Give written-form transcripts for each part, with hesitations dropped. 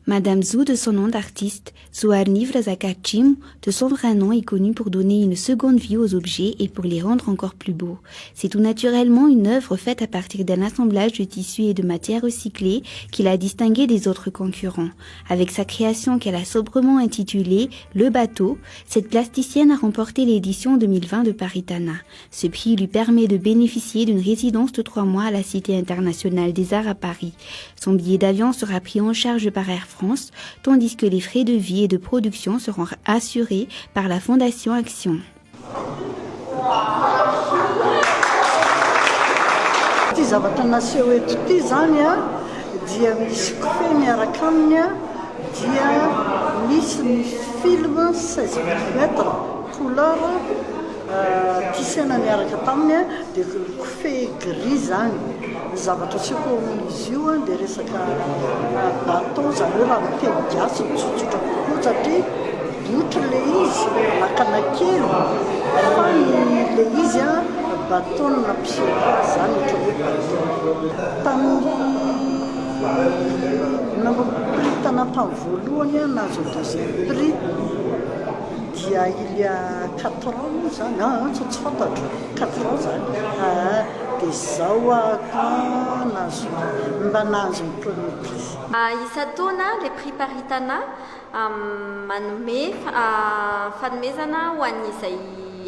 Madame Zhu, de son nom d'artiste, Zhuarnivra Zakachim, de son vrai nom, est connue pour donner une seconde vie aux objets et pour les rendre encore plus beaux. C'est tout naturellement une œuvre faite à partir d'un assemblage de tissus et de matières recyclées qui l'a distinguée des autres concurrents. Avec sa création qu'elle a sobrement intitulée « Le bateau », cette plasticienne a remporté l'édition 2020 de Paritana. Ce prix lui permet de bénéficier d'une résidence de 3 mois à la Cité internationale des arts à Paris. Son billet d'avion sera pris en charge par Air France, tandis que les frais de vie et de production seront assurés par la Fondation Action. Ty zavatra naseho eto ty zany dia misy kofehy miaraka aminy dia misy ny film 16 mm couleur tisana miaraka taminy dia kofehy gris zany. Ny zavatra asiako amin'izy io dia resaka bateau zany hoe raha miteny gasy tsotsotra kokoa satria botra le izy lakana kely fa le izy bateau nampisehoana zany ohatra hoe bateau. Tamin'ny tanam-pany voalohany nahazo deuxième prix dia il y a 4 ans zany tsy fantatro 4 ans zany dia zao mba nahazo ny premier prix. Isan-taona le prix Paritana manome fanomezana ho an'izay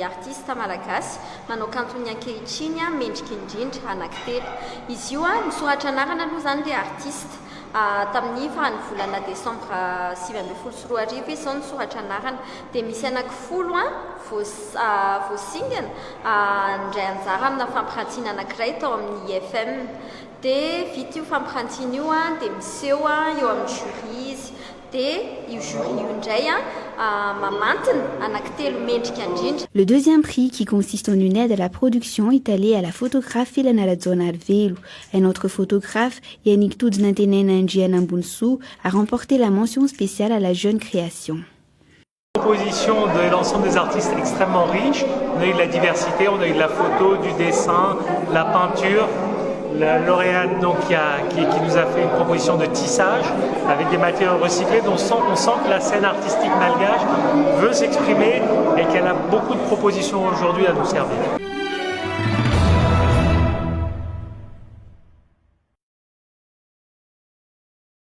artiste malagasy manao kantony ankehitriny mendrika indrindra anankitelo. Izy io nisoratra anarana aloha zany le artiste tamin'ny farany volana Desembre 2024 izy zao nisoratra anarana dia misy anankifolo voasingana indray anjara amina fampirantiana anankiray tao amin'ny IFM dia vita io fampirantiana io dia miseho eo amin'ny jury izy. Le deuxième prix, qui consiste en une aide à la production, est allé à la photographe Helena Zonarvelu. Un autre photographe, Yannick Tudznantenena Njianambunsu, a remporté la mention spéciale à la jeune création. Proposition de l'ensemble des artistes extrêmement riche. On a eu de la diversité, on a eu de la photo, du dessin, la peinture. La lauréate donc, qui nous a fait une proposition de tissage avec des matériaux recyclés. Donc on sent que la scène artistique malgache veut s'exprimer et qu'elle a beaucoup de propositions aujourd'hui à nous servir.